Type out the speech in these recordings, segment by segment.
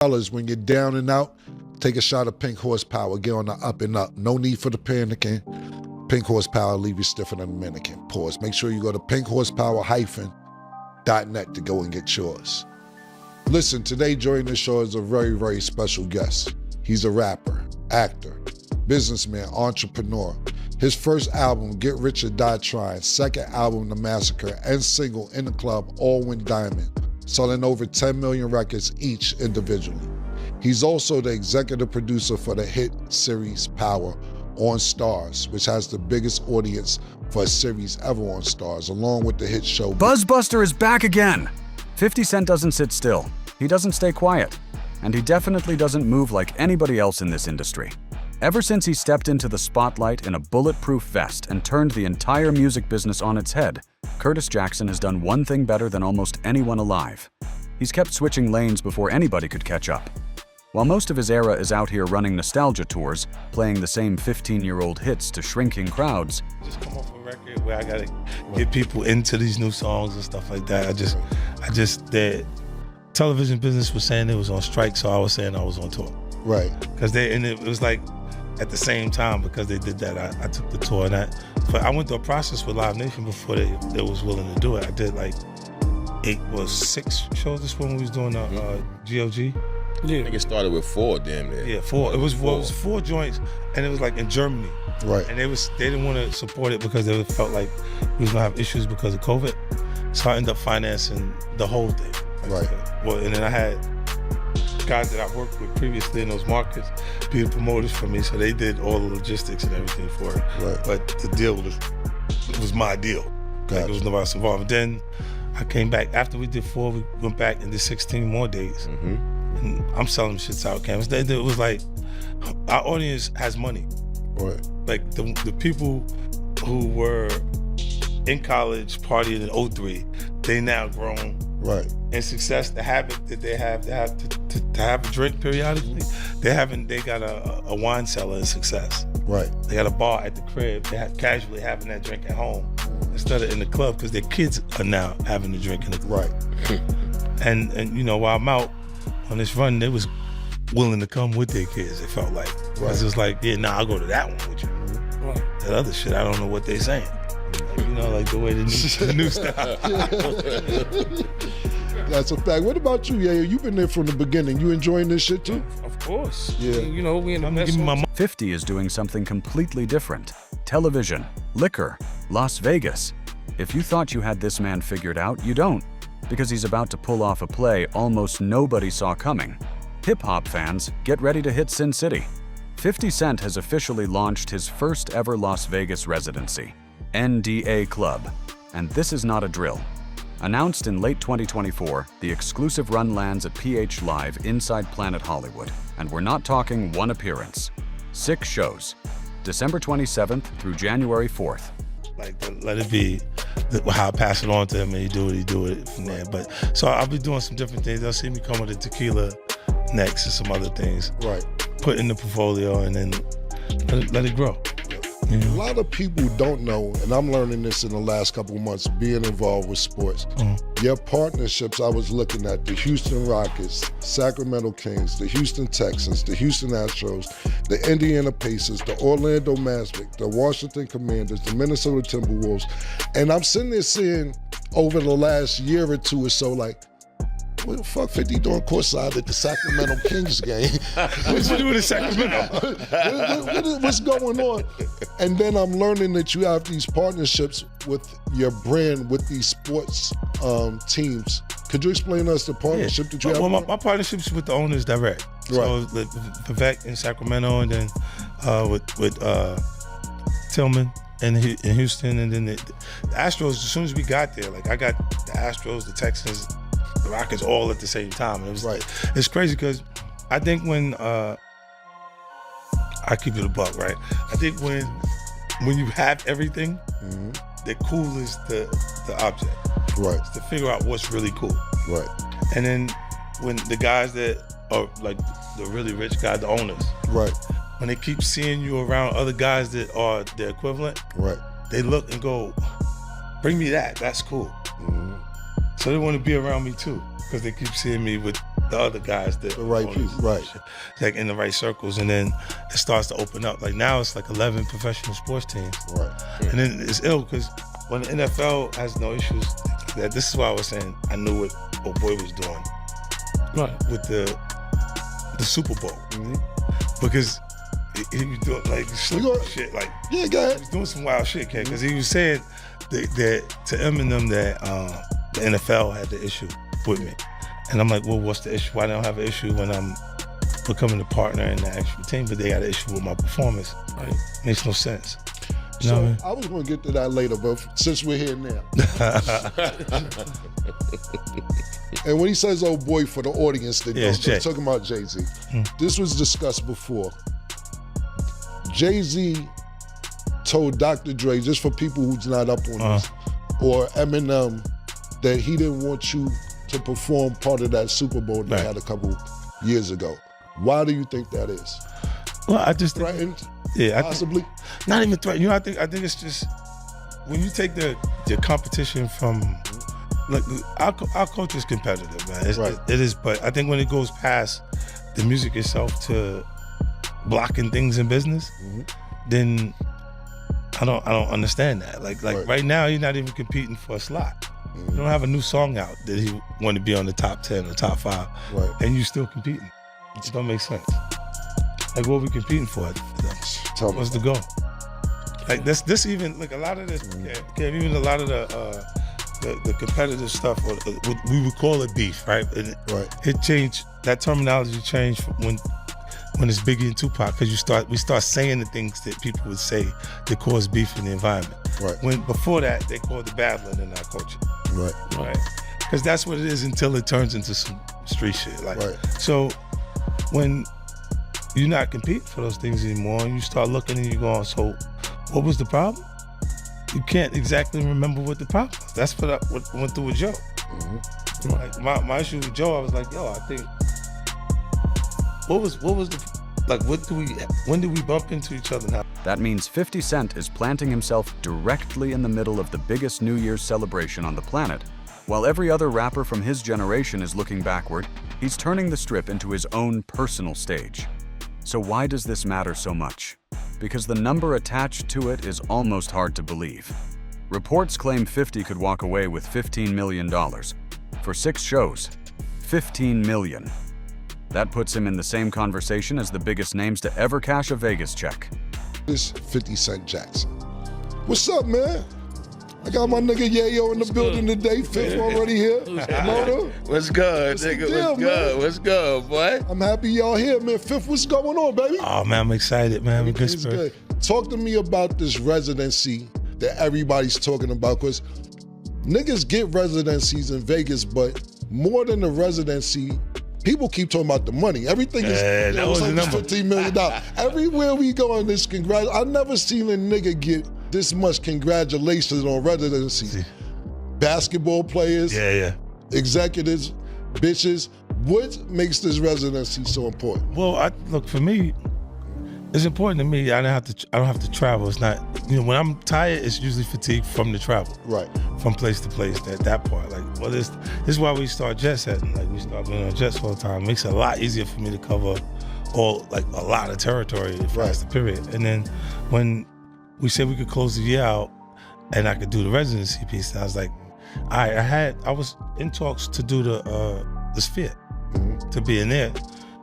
Fellas, when you're down and out, take a shot of Pink Horsepower. Get on the up and up. No need for the panicking. Pink Horsepower leave you stiffer than a mannequin. Pause. Make sure you go to pinkhorsepower-.net to go and get yours. Listen, today joining the show is a very, very special guest. He's a rapper, actor, businessman, entrepreneur. His first album, Get Rich or Die Trying, second album, The Massacre, and single, In the Club, all went diamond, selling over 10 million records each individually. He's also the executive producer for the hit series Power on Stars, which has the biggest audience for a series ever on Stars, along with the hit show Buzzbuster is back again. 50 Cent doesn't sit still. He doesn't stay quiet. And he definitely doesn't move like anybody else in this industry. Ever since he stepped into the spotlight in a bulletproof vest and turned the entire music business on its head, Curtis Jackson has done one thing better than almost anyone alive. He's kept switching lanes before anybody could catch up. While most of his era is out here running nostalgia tours, playing the same 15-year-old hits to shrinking crowds, just come off a record where I gotta get people into these new songs and stuff like that. The television business was saying it was on strike, so I was saying I was on tour. Right. Because it was like at the same time, because they did that, I took the tour but I went through a process with Live Nation before they was willing to do it. I did like 6 shows this one we was doing GOG. Yeah. I think it started with 4 damn near. Yeah, 4. It was 4 joints, and it was like in Germany. Right. And they didn't want to support it because they felt like we was gonna have issues because of COVID. So I ended up financing the whole thing. Right. Well, and then I had guys that I worked with previously in those markets be the promoters for me, so they did all the logistics and everything for it. Right. But the deal was my deal. Gotcha. Like, it was nobody else involved. Then I came back after we did 4. We went back and did 16 more days. Mm-hmm. And I'm selling shits out campus. It was like our audience has money. Right. Like the people who were in college partying in 03, they now grown. Right. And success, the habit that they have to have a drink periodically, they got a wine cellar in Success. Right. They got a bar at the crib. They have casually having that drink at home instead of in the club, because their kids are now having the drink in the club. Right. And you know, while I'm out on this run, they was willing to come with their kids, it felt like. Right. It's just like, yeah, nah, I'll go to that one with you. Right. That other shit, I don't know what they saying. Like, you know, like the way the new style. That's a fact. What about you, Yayo? You've been there from the beginning. You enjoying this shit too? Of course. Yeah. You know, we in the best. 50 is doing something completely different. Television, liquor, Las Vegas. If you thought you had this man figured out, you don't, because he's about to pull off a play almost nobody saw coming. Hip-hop fans, get ready to hit Sin City. 50 Cent has officially launched his first ever Las Vegas residency, NDA Club. And this is not a drill. Announced in late 2024, the exclusive run lands at PH Live inside Planet Hollywood. And we're not talking one appearance. 6 shows, December 27th through January 4th. Like, let it be how I pass it on to him, and he do it from there. But so I'll be doing some different things. They'll see me come with a tequila next and some other things. Right. Put in the portfolio and then let it grow. A lot of people don't know, and I'm learning this in the last couple of months, being involved with sports. Your partnerships, I was looking at the Houston Rockets, Sacramento Kings, the Houston Texans, the Houston Astros, the Indiana Pacers, the Orlando Magic, the Washington Commanders, the Minnesota Timberwolves. And I'm sitting there seeing over the last year or two or so, like, what the fuck 50 doing courtside at the Sacramento Kings game? What you doing in Sacramento? What's going on? And then I'm learning that you have these partnerships with your brand, with these sports teams. Could you explain to us the partnership that you have? Well, my partnerships with the owners direct. Right. So Vivek in Sacramento, and then with Tillman in Houston, and then the Astros. As soon as we got there, like I got the Astros, the Texans, the Rockets all at the same time. And it was right. It's crazy because I think when I keep it a buck, right? I think when you have everything, the cool is the object. Right. It's to figure out what's really cool. Right. And then when the guys that are like the really rich guys, the owners, right, when they keep seeing you around other guys that are their equivalent, right, they look and go, bring me that, that's cool. So they want to be around me too, because they keep seeing me with the other guys that The right people, right. like in the right circles, and then it starts to open up. Like now it's like 11 professional sports teams, Right. and then it's ill because when the NFL has no issues, that this is why I was saying I knew what old boy was doing with the Super Bowl, because he was doing like shit, like Yeah, go ahead. he was doing some wild shit, kid, because he was saying that to Eminem that the NFL had the issue with me. And I'm like, well, what's the issue? Why don't I have an issue when I'm becoming a partner in the actual team, but they got an issue with my performance? Right? Makes no sense. You know what I mean? I was going to get to that later, but since we're here now. And when he says "oh boy" for the audience that Yeah, it's don't, Jay. he's talking about Jay-Z. This was discussed before. Jay-Z told Dr. Dre, just for people who's not up on this, or Eminem, that he didn't want you to perform part of that Super Bowl they had a couple years ago. Why do you think that is? Well, I just think, Threatened? yeah, Possibly? not even threatened. You know, I think it's just when you take the competition from, like, our culture is competitive, man. It is, but I think when it goes past the music itself to blocking things in business, then I don't understand that. Like right now, he's not even competing for a slot. You don't have a new song out that he want to be on the top 10 or top 5, and you still competing. It don't make sense. Like, what are we competing for? What's the goal? Like this even like a lot of this, even a lot of the competitive stuff, or what we would call it beef, right? And it changed. That terminology changed when it's Biggie and Tupac, because we start saying the things that people would say that cause beef in the environment. Right. When before that they called it battling in our culture. Right. Because that's what it is until it turns into some street shit. Like so, when you're not competing for those things anymore, and you start looking and you're going, so what was the problem? You can't exactly remember what the problem was. That's what went through with Joe. Like my issue with Joe, I was like, yo, I think what was the like? When did we bump into each other now? That means 50 Cent is planting himself directly in the middle of the biggest New Year's celebration on the planet. While every other rapper from his generation is looking backward, he's turning the strip into his own personal stage. So why does this matter so much? Because the number attached to it is almost hard to believe. Reports claim 50 could walk away with $15 million. For 6 shows, $15 million. That puts him in the same conversation as the biggest names to ever cash a Vegas check. This 50 Cent Jackson. What's up, man? I got my nigga Yayo in the building today. Fifth already here. Motor. What's good, nigga? Deal, What's good? What's good, boy? I'm happy y'all here, man. Fifth, what's going on, baby? Oh man, I'm excited, man. I'm in good spirit. Talk to me about this residency that everybody's talking about, because niggas get residencies in Vegas, but more than the residency, people keep talking about the money. Everything is that was the number. $15 million. Everywhere we go on this, I never seen a nigga get this much congratulations on residency. Basketball players, executives, bitches. What makes this residency so important? Well, look, for me, it's important to me. I don't have to travel. It's not, when I'm tired, it's usually fatigue from the travel. Right. From place to place. That part. Like, well, this is why we start jet setting. Like, we start being on jets all the time. It makes it a lot easier for me to cover a lot of territory in a faster period. And then when we said we could close the year out and I could do the residency piece, and I was like, I was in talks to do the Sphere, to be in there.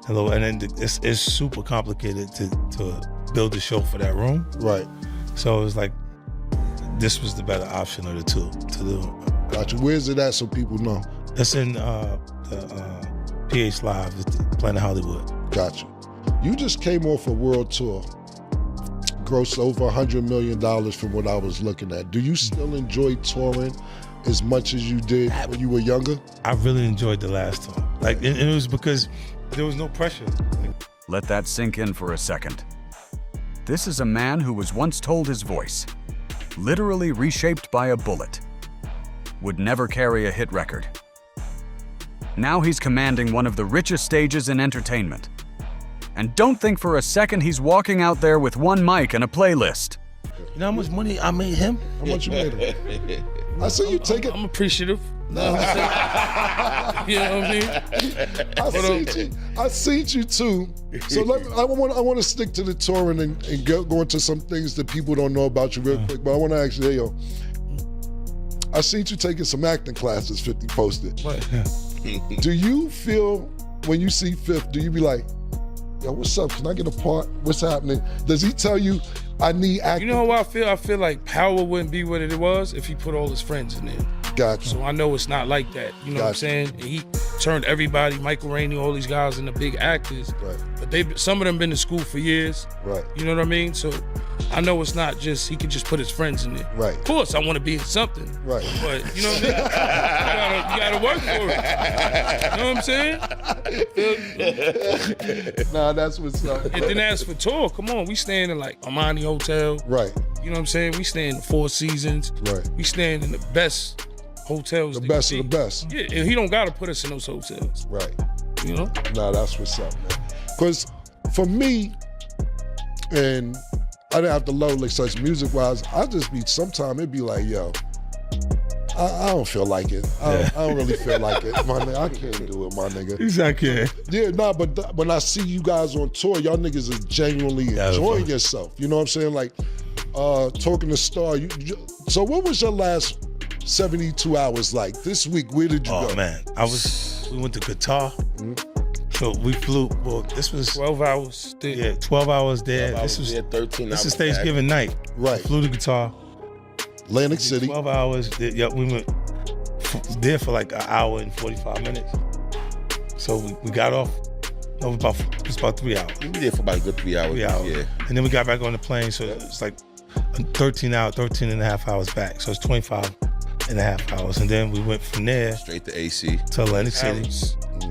And then it's super complicated to build a show for that room. Right. So it was like, this was the better option of the two to do. Gotcha. Where's it at so people know? It's in the PH Live, Planet Hollywood. Gotcha. You just came off a world tour. Grossed over $100 million from what I was looking at. Do you still enjoy touring as much as you did when you were younger? I really enjoyed the last tour. Like, and it was because there was no pressure. Let that sink in for a second. This is a man who was once told his voice, literally reshaped by a bullet, would never carry a hit record. Now he's commanding one of the richest stages in entertainment. And don't think for a second he's walking out there with one mic and a playlist. You know how much money I made him? How much you made him? I see you take it. I'm appreciative. Know what I'm saying? You know what I mean? I seen you too. So I want to stick to the touring and go into some things that people don't know about you real quick. But I want to ask you, yo, I seen you taking some acting classes. 50 posted. Right. Do you feel when you see Fifth? Do you be like, yo, what's up? Can I get a part? What's happening? Does he tell you I need acting? You know what I feel? I feel like Power wouldn't be what it was if he put all his friends in there. Gotcha. So I know it's not like that. You know what I'm saying? And he turned everybody, Michael Rainey, all these guys into big actors. Right. But some of them been to school for years. Right. You know what I mean? So I know it's not just, he can just put his friends in there. Right. Of course, I want to be in something. Right. But you know what I mean? You gotta work for it. You know what I'm saying? Nah, that's what's up. And then as for tour, come on, we staying in like Armani Hotel. Right. You know what I'm saying? We staying in Four Seasons. Right. We staying in the best hotels. The best of the best. Yeah, and he don't gotta put us in those hotels. Right. You know? Nah, that's what's up, man. Because for me, and I didn't have to load like such music-wise, I just be, sometimes it'd be like, yo, I don't feel like it. I don't really feel like it. My nigga, I can't do it, my nigga. Exactly. Yeah, nah, but when I see you guys on tour, y'all niggas are genuinely enjoying yourself. You know what I'm saying? Like, talking to Star, so what was your last 72 hours like? This week, where did you go? Oh, man. We went to Qatar. So we flew, well, this was 12 hours. Yeah, 12 hours there. This was 13 This hours is Thanksgiving night. Right. Flew to Qatar. Atlantic City. 12 hours. Yeah, we went there for like an hour and 45 minutes. So we got off. No, it was about 3 hours. We were there for about a good 3 hours. 3 hours. Yeah. And then we got back on the plane. So it's like 13 and a half hours back. So it's 25 and a half hours. And then we went from there Straight to AC. to Atlantic City.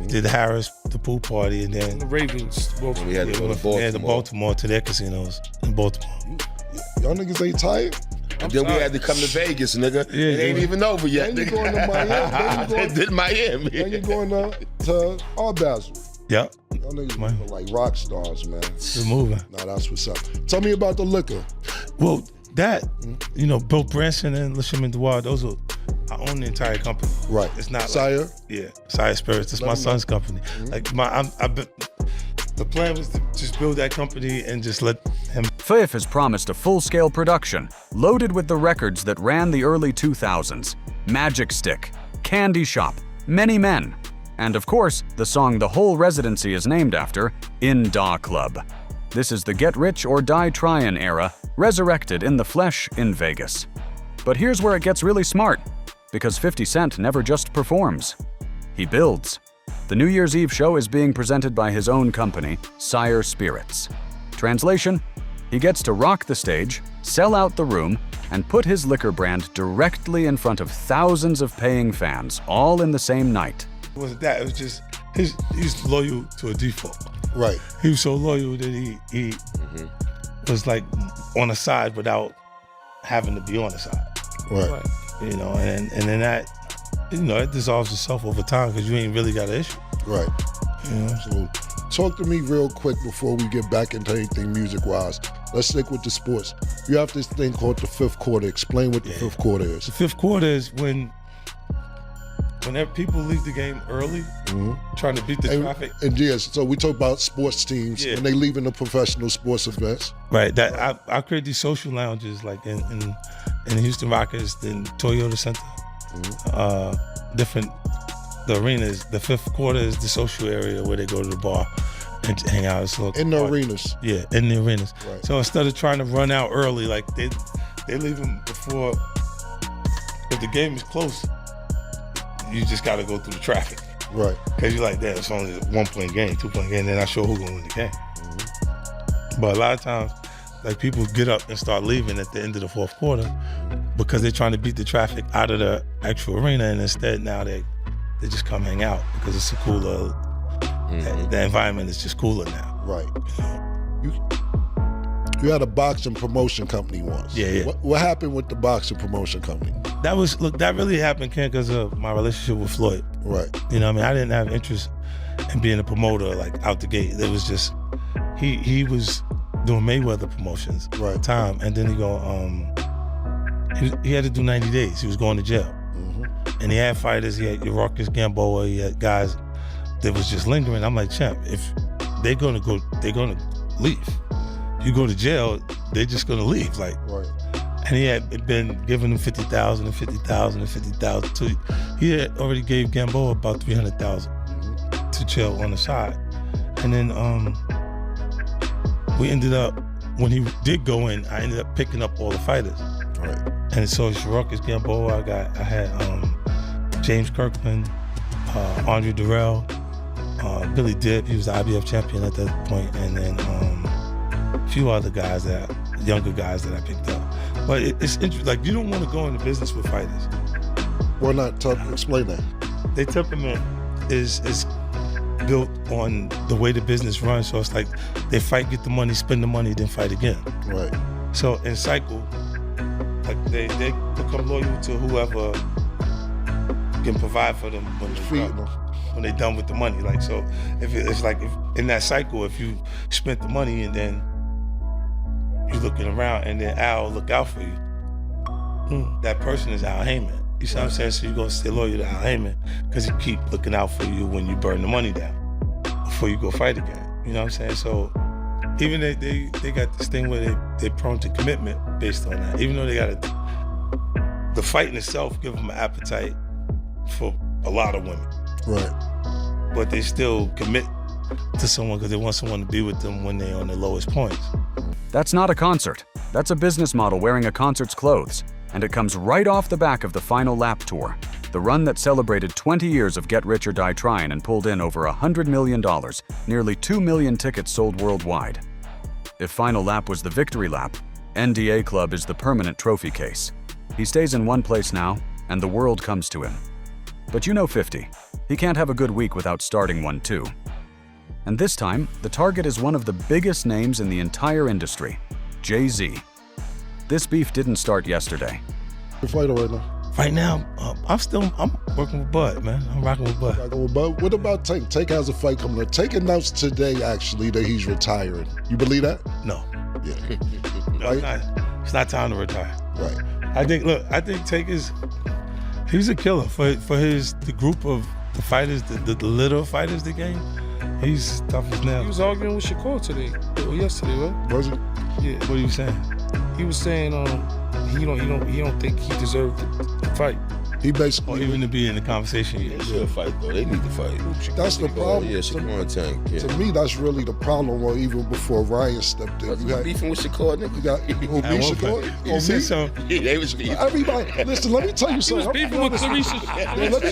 Did the Harris, the pool party, and then The Ravens. Both. We had to go to from Baltimore to their casinos in Baltimore. Y'all niggas ain't tired? And then we had to come to Vegas, nigga. Yeah, it ain't even over yet. Then you nigga. going to Miami. Then Miami. Then you going to Arbazil. Yep, Y'all niggas are like rock stars, man. we're moving. Nah, that's what's up. Tell me about the liquor. Well, that, Bill Branson and LeSherman Dewar, those are, I own the entire company. Right. It's not Sire? Like, yeah, Sire Spirits. It's my son's company. Like the plan was to just build that company and just let him. Faith has promised a full-scale production, loaded with the records that ran the early 2000s. Magic Stick, Candy Shop, Many Men, and of course, the song the whole residency is named after, In Da Club. This is the Get Rich or Die Tryin' era, resurrected in the flesh in Vegas. But here's where it gets really smart, because 50 Cent never just performs. He builds. The New Year's Eve show is being presented by his own company, Sire Spirits. Translation: he gets to rock the stage, sell out the room, and put his liquor brand directly in front of thousands of paying fans, all in the same night. It wasn't that. It was just he's loyal to a default. Right. He was so loyal that he was like on the side without having to be on the side. Right. And then that, it dissolves itself over time because you ain't really got an issue. Right. So talk to me real quick before we get back into anything music-wise. Let's stick with the sports. You have this thing called the fifth quarter. Explain what the fifth quarter is. The fifth quarter is whenever people leave the game early, trying to beat the traffic. And yes, so we talk about sports teams when they leave in the professional sports events. Right. That I create these social lounges like in Houston Rockets, then Toyota Center, the arenas. The fifth quarter is the social area where they go to the bar and hang out. It's in the arenas. Yeah, in the arenas. Right. So instead of trying to run out early, like they leave them before. If the game is close, you just got to go through the traffic. Right. Because you're like, damn, it's only a 1-point game, 2-point game, then not sure who's going to win the game. But a lot of times, like people get up and start leaving at the end of the fourth quarter because they're trying to beat the traffic out of the actual arena, and instead now they just come hang out because it's a cooler, the environment is just cooler now. Right. You had a boxing promotion company once. Yeah. What happened with the boxing promotion company? That really happened, Ken, because of my relationship with Floyd. Right. You know what I mean? I didn't have interest in being a promoter like out the gate. It was just, he was doing Mayweather promotions at the time. And then he had to do 90 days. He was going to jail. And he had fighters. He had Ruckus, Gamboa. He had guys that was just lingering. I'm like, champ, if they're gonna go, they're gonna leave. You go to jail, they're just gonna leave. Like, Right. and he had been giving them 50,000 and 50,000 and 50,000. So he had already gave Gamboa about 300,000 to chill on the side. And then we ended up, when he did go in, I ended up picking up all the fighters. Right. And so it's Ruckus, Gamboa. I had James Kirkland, Andre Durrell, Billy Dibb. He was the IBF champion at that point, and then a few other guys younger guys that I picked up. But it's interesting. Like, you don't want to go into business with fighters. Why not? Explain that. Their temperament is built on the way the business runs. So it's like they fight, get the money, spend the money, then fight again. Right. So in cycle, like they become loyal to whoever can provide for them when they're done with the money. Like, so if in that cycle, if you spent the money and then you're looking around and then Al look out for you, that person is Al Heyman. You see what I'm saying? So you're gonna stay loyal to Al Heyman because he keep looking out for you when you burn the money down before you go fight again. You know what I'm saying? So even they got this thing where they're prone to commitment based on that. Even though they got the fight in itself give them an appetite for a lot of women. Right. But they still commit to someone because they want someone to be with them when they're on their lowest points. That's not a concert. That's a business model wearing a concert's clothes. And it comes right off the back of the Final Lap Tour, the run that celebrated 20 years of Get Rich or Die Trying and pulled in over $100 million, nearly 2 million tickets sold worldwide. If Final Lap was the victory lap, NDA Club is the permanent trophy case. He stays in one place now, and the world comes to him. But you know 50. He can't have a good week without starting one too. And this time, the target is one of the biggest names in the entire industry, Jay-Z. This beef didn't start yesterday. You're fighting right now. Right now, I'm working with Bud, man. I'm rocking with Bud. What about Tank? Tank has a fight coming up. Tank announced today, actually, that he's retiring. You believe that? No. Yeah. No, it's not time to retire. Right. I think Tank he's a killer for the group of the fighters, the little fighters the game. He's tough as nails. He was arguing with Shakur today, or yesterday, right? Was it? Yeah. What are you saying? He was saying he don't think he deserved to fight. He basically, Or even to be in the conversation. They should fight though. They need to fight. that's the problem. Yeah, Shakur and Tank. Yeah. To me, that's really the problem. Or even before Ryan stepped in, You beefing with Shakur, nigga? you got who, me, At one Shakur? point, Or you said me? so. Yeah, they was beefing. Everybody, listen. Let me tell you He was something. beefing with Clarissa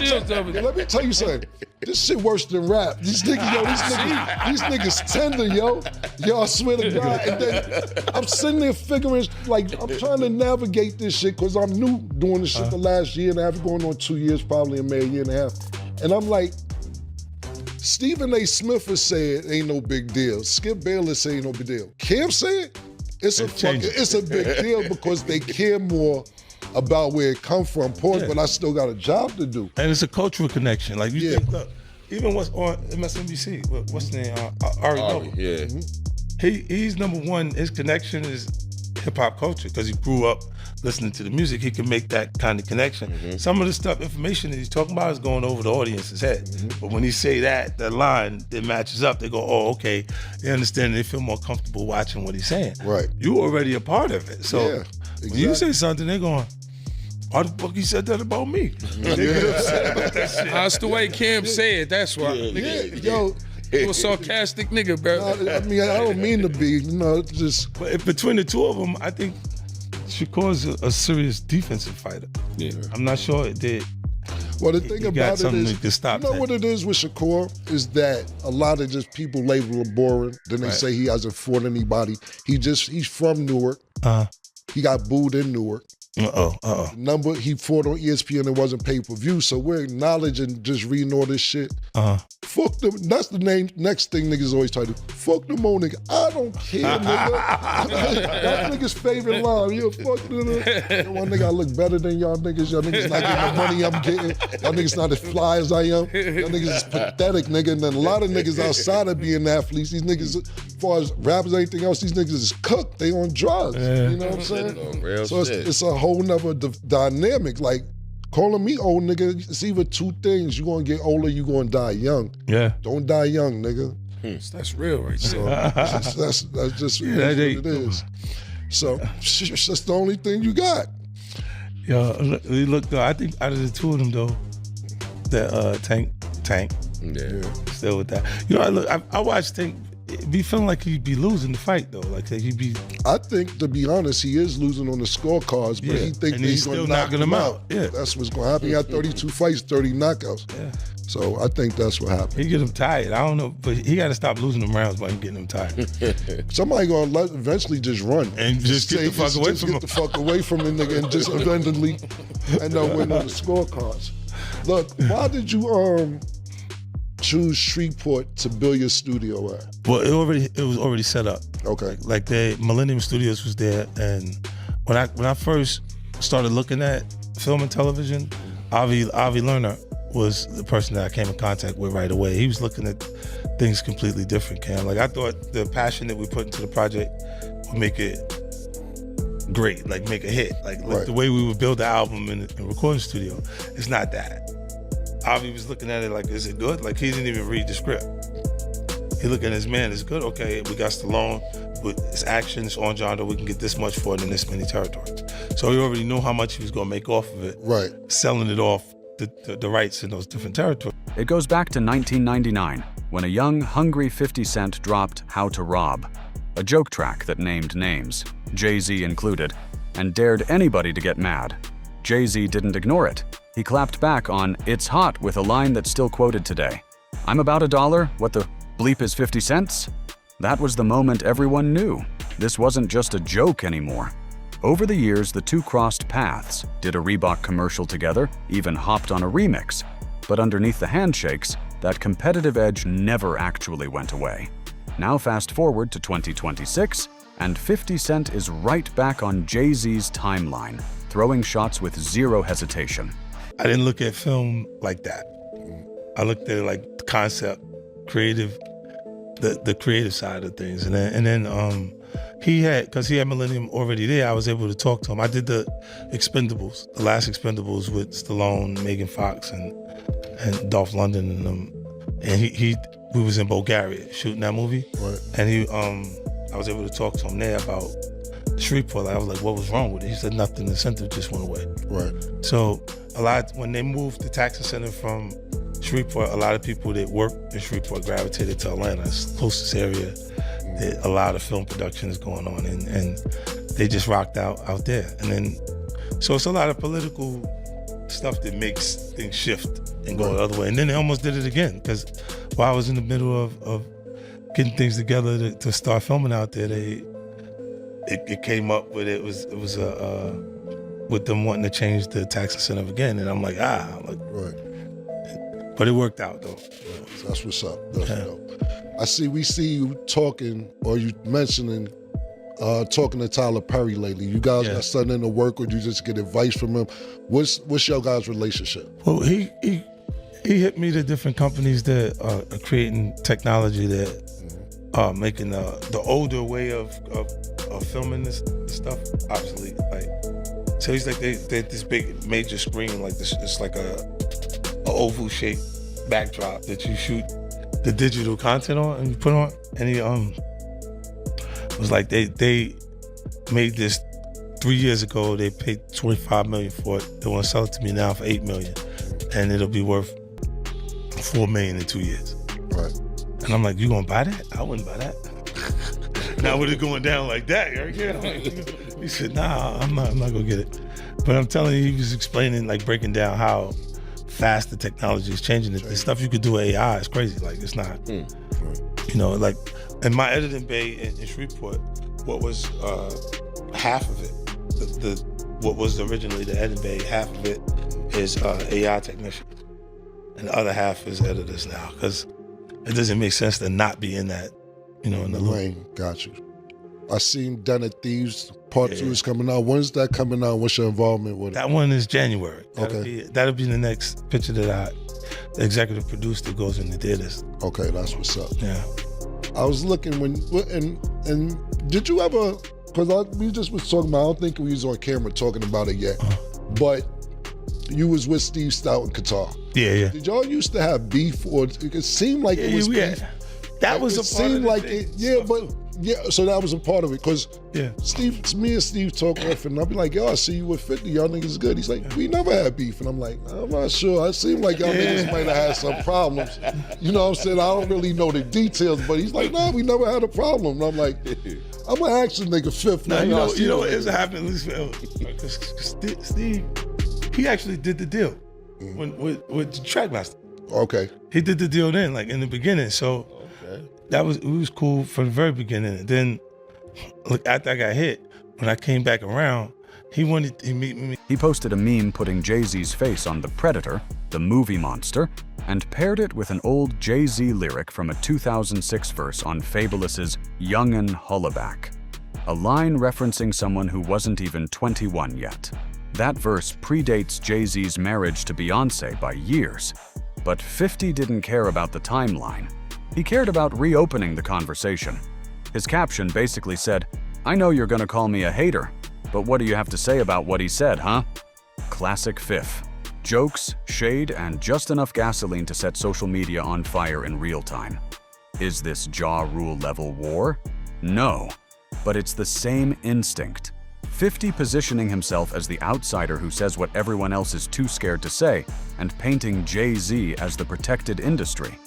Shields of it. Let me tell you something. This shit worse than rap. These niggas tender, yo. Yo, I swear to God. And then I'm sitting there figuring, like, I'm trying to navigate this shit because I'm new doing this shit the last year and a half, going on 2 years, probably in May, a year and a half. And I'm like, Stephen A. Smith has said ain't no big deal. Skip Bayless say ain't no big deal. Cam said it's a big deal because they care more about where it come from, but I still got a job to do. And it's a cultural connection. Like, you think, look, even what's on MSNBC, what's his name? Ari Noble. Yeah. He's number one. His connection is hip hop culture because he grew up listening to the music. He can make that kind of connection. Some of the information that he's talking about is going over the audience's head. But when he say that line that matches up, they go, oh, okay. They understand and they feel more comfortable watching what he's saying. Right. You already a part of it. So Yeah, when you say something, they're going, why the fuck he said that about me? They get upset about that shit. That's the way Cam said. That's why. Yo, You a sarcastic nigga, bro. I mean, I don't mean to be, it's just. But between the two of them, I think Shakur's a serious defensive fighter. Yeah. I'm not sure it did. Well, the thing got about it something is, to stop you know that. what it is with Shakur is that a lot of just people label him boring. Then they say he hasn't fought anybody. He's from Newark. He got booed in Newark. He fought on ESPN and wasn't pay-per-view, so we're acknowledging just reading all this shit. Fuck them. That's the next thing niggas always try to do. Fuck them old nigga. I don't care, nigga. That nigga's favorite line. Yo, fuck nigga. One nigga I look better than y'all niggas. Y'all niggas not getting the money I'm getting. Y'all niggas not as fly as I am. Y'all niggas is pathetic, nigga. And then a lot of niggas outside of being athletes, these niggas far as rappers, anything else, these niggas is cooked. They on drugs. You know what I'm saying? No, real So shit. it's a whole nother dynamic. Like, calling me old, nigga, it's either two things. You gonna get older, you gonna die young. Yeah. Don't die young, nigga. That's real right So there. that's just what it is. So that's the only thing you got. Yo, look though, I think out of the two of them though, that Tank, Yeah. still with that. You know, I watched Tank. It be feeling like he'd be losing the fight though. Like he'd be. I think, to be honest, he is losing on the scorecards, but he think that he's still gonna knock knocking him him out. out. Yeah. That's what's gonna happen. He had 32 fights, 30 knockouts. Yeah. So I think that's what happened. He get him tired. I don't know, but he got to stop losing them rounds by him getting him tired. Somebody gonna eventually just run And just get the fuck away from him. Get the fuck away from him, nigga, and just eventually end up winning the scorecards. Look, why did you choose Shreveport to build your studio at? Well, it was already set up. Okay. Like Millennium Studios was there, and when I first started looking at film and television, Avi Lerner was the person that I came in contact with right away. He was looking at things completely different, Cam. Like I thought the passion that we put into the project would make it great, like make a hit. Like Right. the way we would build the album in a recording studio, it's not that. Avi was looking at it like, is it good? Like he didn't even read the script. He looking at his man, it's good, okay, we got Stallone, with his action, it's on genre, we can get this much for it in this many territories. So he already knew how much he was gonna make off of it, Right. selling it off the rights in those different territories. It goes back to 1999, when a young, hungry 50 Cent dropped How to Rob, a joke track that named names, Jay-Z included, and dared anybody to get mad. Jay-Z didn't ignore it. He clapped back on It's Hot with a line that's still quoted today. I'm about $1, what the bleep is 50 cents? That was the moment everyone knew. This wasn't just a joke anymore. Over the years, the two crossed paths, did a Reebok commercial together, even hopped on a remix. But underneath the handshakes, that competitive edge never actually went away. Now fast forward to 2026, and 50 Cent is right back on Jay-Z's timeline, throwing shots with zero hesitation. I didn't look at film like that. I looked at it like concept, creative, the creative side of things. And then because he had Millennium already there, I was able to talk to him. I did the Expendables, the last Expendables with Stallone, Megan Fox, and Dolph Lundgren and them. And we was in Bulgaria shooting that movie. Right. And I was able to talk to him there about Shreveport. I was like, what was wrong with it? He said nothing, the incentive just went away. Right. So when they moved the taxi center from Shreveport, a lot of people that worked in Shreveport gravitated to Atlanta. It's the closest area that a lot of film production is going on, and they just rocked out there. And then, so it's a lot of political stuff that makes things shift and go the other way. And then they almost did it again, because while I was in the middle of getting things together to start filming out there, it came up with it was with them wanting to change the tax incentive again, and I'm like, Right. But it worked out though. So that's what's up. That's dope. We see you talking, or you mentioning talking to Tyler Perry lately. You guys got something in the work, or you just get advice from him? What's your guys' relationship? Well, he hit me to different companies that are creating technology that are making the older way of filming this stuff obsolete. Like, so he's like they this big major screen like this. It's like a oval shaped backdrop that you shoot the digital content on and you put on. And he was like they made this 3 years ago. They paid $25 million for it. They want to sell it to me now for $8 million, and it'll be worth $4 million in 2 years. Right. And I'm like, you gonna buy that? I wouldn't buy that. Now with it going down like that, he said, nah, I'm not gonna get it. But I'm telling you, he was explaining, like breaking down how fast the technology is changing. The stuff you could do with AI is crazy. Like it's not, you know, like in my editing bay in Shreveport, what was half of it, what was originally the editing bay, half of it is AI technician, and the other half is editors now, because it doesn't make sense to not be in that, you know, in the loop. Lane, got you. I seen Den of Thieves Part 2 is coming out. When's that coming out? What's your involvement with it? That one is January. Okay. That'll be the next picture that I executive produced that goes in the theaters. Okay, that's what's up. Yeah. I was looking and did you ever, because we just was talking about, I don't think we was on camera talking about it yet, but you was with Steve Stout in Qatar. Yeah. Did y'all used to have beef, or it seemed like it was beef? That was a part of the thing. So that was a part of it, because Yeah. me and Steve talk often, and I'll be like, yo, I see you with 50, y'all niggas good. He's like, we never had beef. And I'm like, I'm not sure. It seemed like y'all niggas might have had some problems. You know what I'm saying? I don't really know the details, but he's like, no, we never had a problem. And I'm like, I'm gonna ask the nigga fifth. No, you know what is happening, because Steve, he actually did the deal with the Trackmaster. Okay. He did the deal then, like in the beginning. So it was cool from the very beginning. And then, look, after I got hit, when I came back around, he meet me. He posted a meme putting Jay-Z's face on the Predator, the movie monster, and paired it with an old Jay-Z lyric from a 2006 verse on Fabulous's Young'un Hollaback, a line referencing someone who wasn't even 21 yet. That verse predates Jay-Z's marriage to Beyonce by years, but 50 didn't care about the timeline. He cared about reopening the conversation. His caption basically said, "I know you're gonna call me a hater, but what do you have to say about what he said, huh?" Classic Fifth. Jokes, shade, and just enough gasoline to set social media on fire in real time. Is this Ja Rule level war? No, but it's the same instinct. 50 positioning himself as the outsider who says what everyone else is too scared to say, and painting Jay-Z as the protected industry.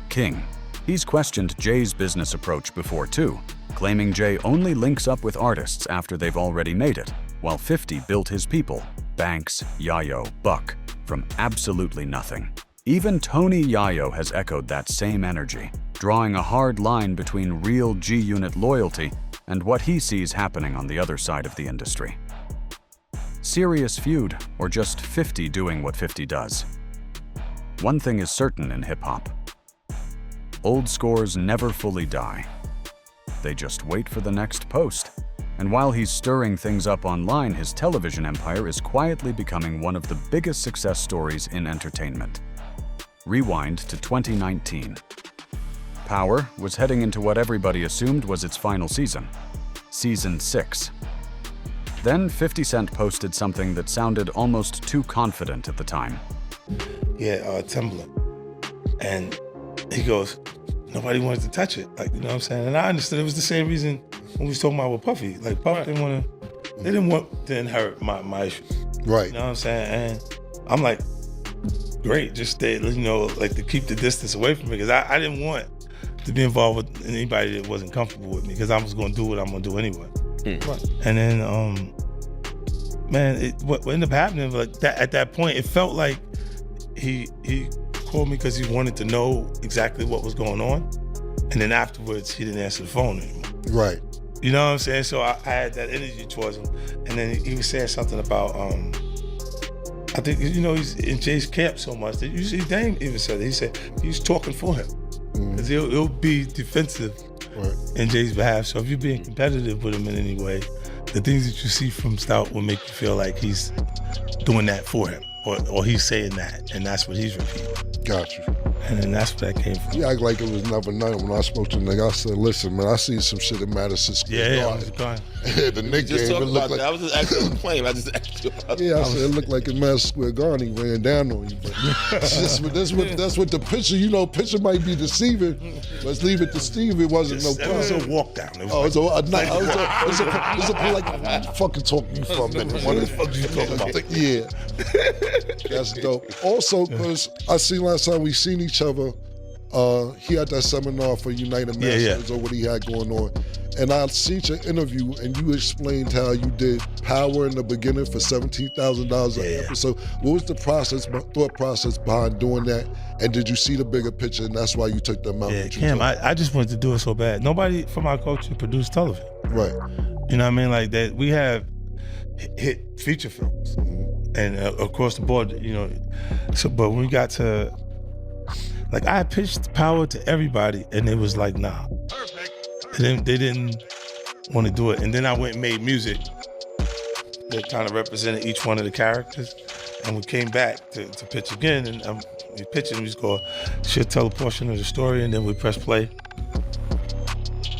King. He's questioned Jay's business approach before too, claiming Jay only links up with artists after they've already made it, while 50 built his people, Banks, Yayo, Buck, from absolutely nothing. Even Tony Yayo has echoed that same energy, drawing a hard line between real G-Unit loyalty and what he sees happening on the other side of the industry. Serious feud, or just 50 doing what 50 does? One thing is certain in hip-hop. Old scores never fully die. They just wait for the next post. And while he's stirring things up online, his television empire is quietly becoming one of the biggest success stories in entertainment. Rewind to 2019. Power was heading into what everybody assumed was its final season, Season 6. Then 50 Cent posted something that sounded almost too confident at the time. Timberland. And he goes, nobody wanted to touch it. Like, you know what I'm saying? And I understood it was the same reason when we was talking about with Puffy. Like, Puff didn't want to inherit my issue. Right. You know what I'm saying? And I'm like, great, just stay, you know, like to keep the distance away from me, because I didn't want to be involved with anybody that wasn't comfortable with me, because I was going to do what I'm going to do anyway. Right. And then, what ended up happening, like that, at that point, it felt like he called me because he wanted to know exactly what was going on, and then afterwards he didn't answer the phone anymore. Right. You know what I'm saying? So I had that energy towards him, and then he was saying something about I think, you know, he's in Jay's camp so much that you see Dame even said it. He said he's talking for him, because he'll be defensive in Jay's behalf. So if you're being competitive with him in any way, the things that you see from Stout will make you feel like he's doing that for him, or he's saying that, and that's what he's repeating. Got you. And then that's where that came from. You act like it was never known. When I spoke to the nigga, I said, listen, man, I seen some shit that Madison Square I was gone. The nigga Just even talking looked about like... that. I was just asking the plane. I just asked you about Yeah, I said it looked like in Madison Square Garden he ran down on you. But that's what the picture, you know, picture might be deceiving. Let's leave it to Steve. It wasn't no It was problem. a walk down. It was Oh, it's like fucking talking you for a minute. What the fuck you talking about? Yeah, that's dope. Also, because I seen last time we seen each other, he had that seminar for United Masters or what he had going on. And I seen your interview, and you explained how you did Power in the beginning for $17,000 an episode. What was the thought process behind doing that? And did you see the bigger picture, and that's why you took the amount? Yeah, Cam, I just wanted to do it so bad. Nobody from our culture produced television. Right. You know what I mean? Like that, we have hit feature films, and across the board, you know. So, but when we got to, like, I pitched Power to everybody, and it was like, nah. They didn't want to do it. And then I went and made music that kind of represented each one of the characters. And we came back to pitch again. And we pitched, and we just go, she'll tell a portion of the story, and then we press play.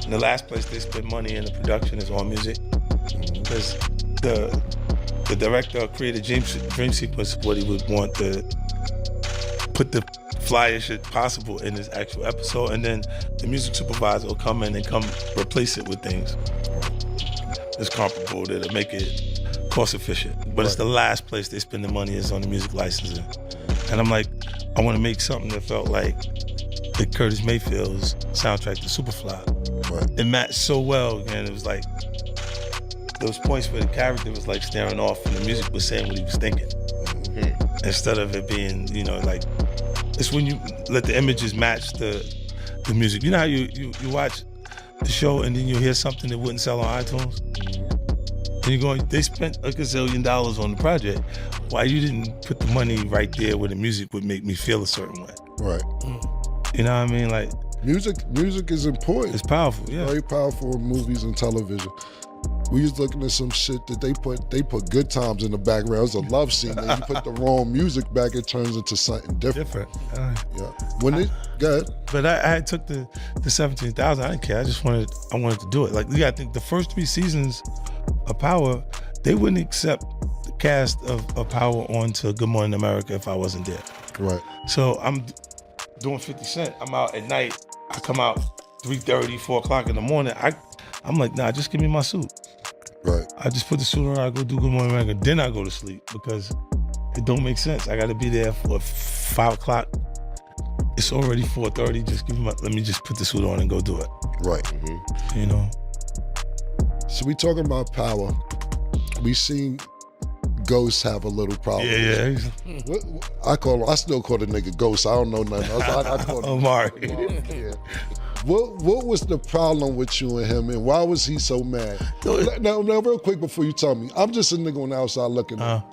And the last place they spend money in the production is on music. Because the director created dream sequence what he would want to put the flyest shit possible in his actual episode, and then the music supervisor will come in and replace it with things that's comparable to make it cost efficient. But it's the last place they spend the money is on the music licensing. And I'm like, I want to make something that felt like the Curtis Mayfield's soundtrack to Superfly. Right. It matched so well, and it was like those points where the character was like staring off and the music was saying what he was thinking. Instead of it being, like, it's when you let the images match the music. You know how you watch the show and then you hear something that wouldn't sell on iTunes? And you're going, they spent like $1 zillion on the project. Why you didn't put the money right there where the music would make me feel a certain way? Right. You know what I mean? Like, music is important. It's powerful, yeah. Very powerful in movies and television. We was looking at some shit that they put Good Times in the background. It was a love scene. And you put the wrong music back, it turns into something different. Yeah. Go ahead. But I took the 17,000. I didn't care. I wanted to do it. Like, I think the first 3 seasons of Power, they wouldn't accept the cast of Power onto Good Morning America if I wasn't there. Right. So I'm doing 50 Cent. I'm out at night. I come out 3:30, 4 o'clock in the morning. I'm like, nah, just give me my suit. Right. I just put the suit on, I go do Good Morning America, then I go to sleep because it don't make sense. I gotta be there for 5 o'clock. It's already 4:30, let me just put the suit on and go do it. Right. Mm-hmm. You know? So we talking about Power. We seen Ghost have a little problem. Yeah. I still call the nigga Ghost. I don't know nothing else. I call him Omari. Yeah. What was the problem with you and him, and why was he so mad? Now, real quick before you tell me, I'm just a nigga on the outside looking at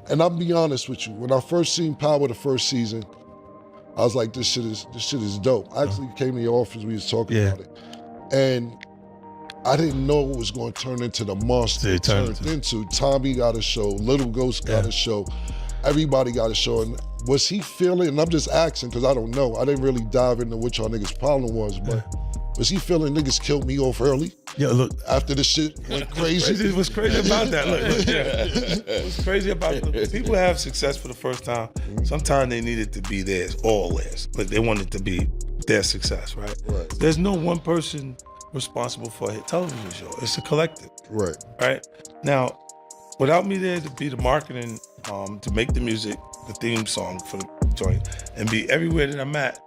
and I'll be honest with you. When I first seen Power the first season, I was like, this shit is dope. I actually came to your office, we was talking about it. And I didn't know it was going to turn into the monster it turned into. Tommy got a show, Little Ghost got a show, everybody got a show. And was he feeling, and I'm just asking because I don't know, I didn't really dive into what y'all niggas' problem was, but was he feeling niggas killed me off early? Yeah, look. After the shit went crazy? What's crazy about that? What's crazy about people have success for the first time. Sometimes they need it to be theirs, all theirs. Like they want it to be their success, right? There's no one person responsible for a hit television show. It's a collective. Right? Now, without me there to be the marketing, to make the music, the theme song for the joint, and be everywhere that I'm at,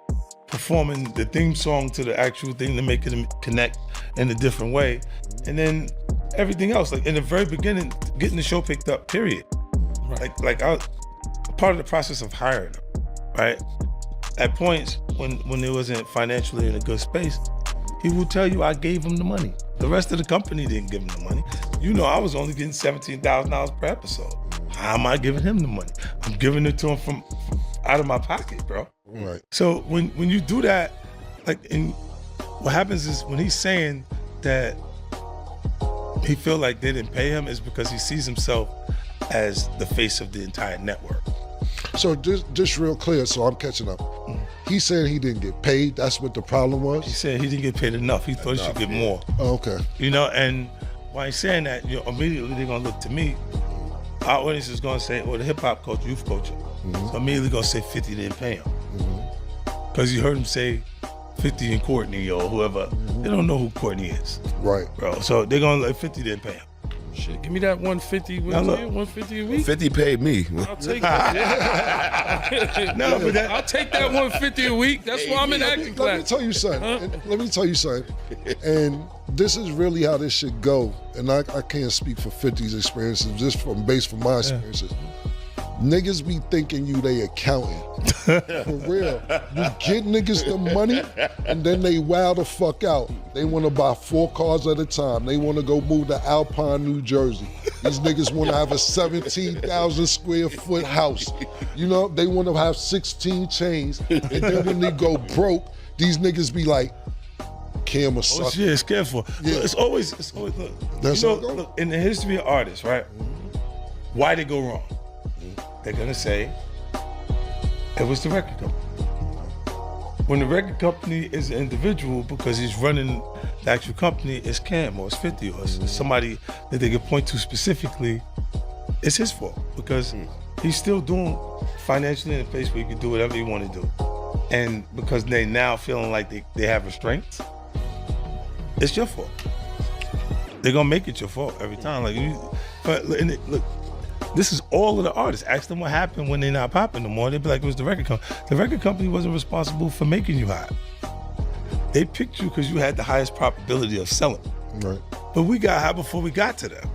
performing the theme song to the actual thing to make it connect in a different way. And then everything else, like in the very beginning, getting the show picked up, period. Like I was part of the process of hiring them, right? At points when it wasn't financially in a good space, he will tell you I gave him the money. The rest of the company didn't give him the money. You know, I was only getting $17,000 per episode. How am I giving him the money? I'm giving it to him from out of my pocket, bro. Right. So when you do that, what happens is when he's saying that he feel like they didn't pay him is because he sees himself as the face of the entire network. So just real clear, so I'm catching up. He's saying he didn't get paid. That's what the problem was? He said he didn't get paid enough. He thought he should get more. Oh, okay. You know, and while he's saying that, immediately they're gonna look to me. Our audience is gonna say, the hip hop coach, youth coach. So immediately gonna say 50 didn't pay him. Because you heard him say 50 and Courtney or whoever. They don't know who Courtney is. Right. Bro, so they're gonna like 50 didn't pay him. Shit, give me that 150. What is it? 150 a week? 50 paid me. I'll take that. No, but I'll take that 150 a week. That's why I'm in acting class. Let me tell you something. And this is really how this should go. And I can't speak for 50's experiences, just based from my experiences. Niggas be thinking you they accountant. For real. You get niggas the money and then they wow the fuck out. They want to buy 4 cars at a time. They want to go move to Alpine, New Jersey. These niggas want to have a 17,000 square foot house. You know, they want to have 16 chains. And then when they go broke, these niggas be like, Cam or suck. Yeah, it's careful. Yeah. It's always look. Look, in the history of artists, right? Why they go wrong? They're gonna say it was the record company. When the record company is an individual, because he's running the actual company, it's Cam or it's 50 or it's somebody that they could point to specifically, it's his fault because he's still doing financially in a place where he can do whatever he want to do. And because they now feeling like they have restraints, it's your fault. They're gonna make it your fault every time. Look, this is all of the artists. Ask them what happened when they're not popping no more. They'd be like, it was the record company. The record company wasn't responsible for making you hot. They picked you because you had the highest probability of selling. Right. But we got high before we got to them.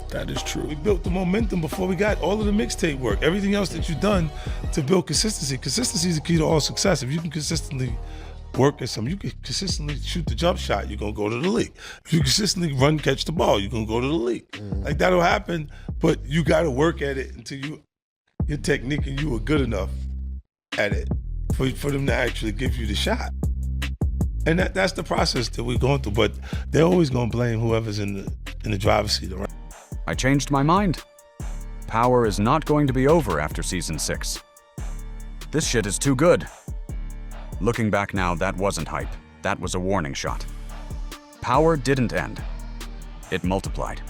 That is true. We built the momentum before we got all of the mixtape work. Everything else that you've done to build consistency. Consistency is the key to all success. If you can consistently work at something, you can consistently shoot the jump shot, you're gonna go to the league. If you consistently run, catch the ball, you're gonna go to the league. Like that'll happen, but you gotta work at it until your technique and you are good enough at it for them to actually give you the shot. And that's the process that we're going through, but they're always gonna blame whoever's in the driver's seat, right? I changed my mind. Power is not going to be over after season 6. This shit is too good. Looking back now, that wasn't hype. That was a warning shot. Power didn't end. It multiplied.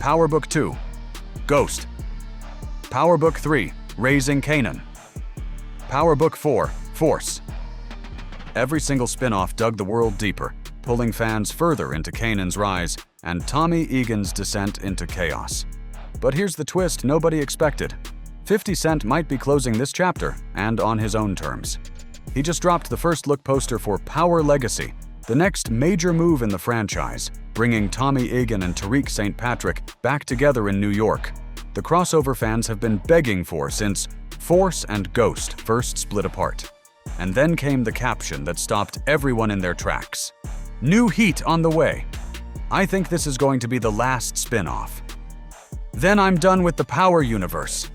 Power Book 2, Ghost. Power Book 3, Raising Kanan. Power Book 4, Force. Every single spin-off dug the world deeper, pulling fans further into Kanan's rise and Tommy Egan's descent into chaos. But here's the twist nobody expected. 50 Cent might be closing this chapter, and on his own terms. He just dropped the first look poster for Power Legacy, the next major move in the franchise, bringing Tommy Egan and Tariq St. Patrick back together in New York. The crossover fans have been begging for since Force and Ghost first split apart. And then came the caption that stopped everyone in their tracks. New heat on the way. I think this is going to be the last spin-off. Then I'm done with the Power universe.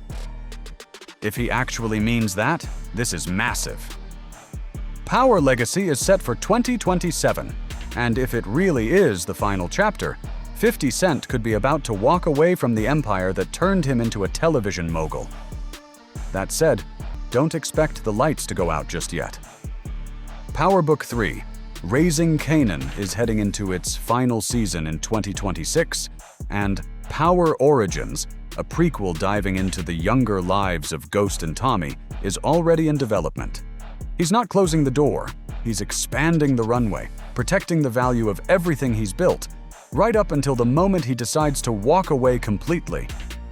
If he actually means that, this is massive. Power Legacy is set for 2027, and if it really is the final chapter, 50 Cent could be about to walk away from the empire that turned him into a television mogul. That said, don't expect the lights to go out just yet. Power Book 3, Raising Kanan, is heading into its final season in 2026, and Power Origins, a prequel diving into the younger lives of Ghost and Tommy, is already in development. He's not closing the door, he's expanding the runway, protecting the value of everything he's built, right up until the moment he decides to walk away completely.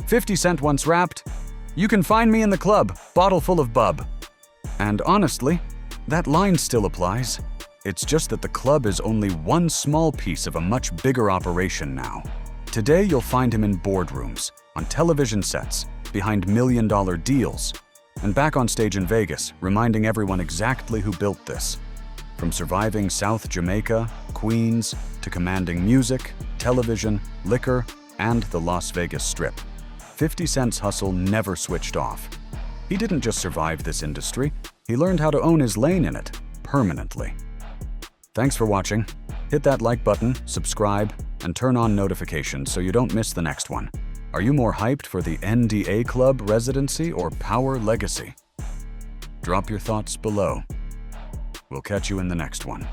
50 Cent once rapped, "You can find me in the club, bottle full of bub." And honestly, that line still applies. It's just that the club is only one small piece of a much bigger operation now. Today you'll find him in boardrooms, on television sets, behind million-dollar deals, and back on stage in Vegas, reminding everyone exactly who built this. From surviving South Jamaica, Queens, to commanding music, television, liquor, and the Las Vegas Strip, 50 Cent's hustle never switched off. He didn't just survive this industry, he learned how to own his lane in it, permanently. Thanks for watching. Hit that like button, subscribe, and turn on notifications so you don't miss the next one. Are you more hyped for the NDA Club residency or Power Legacy? Drop your thoughts below. We'll catch you in the next one.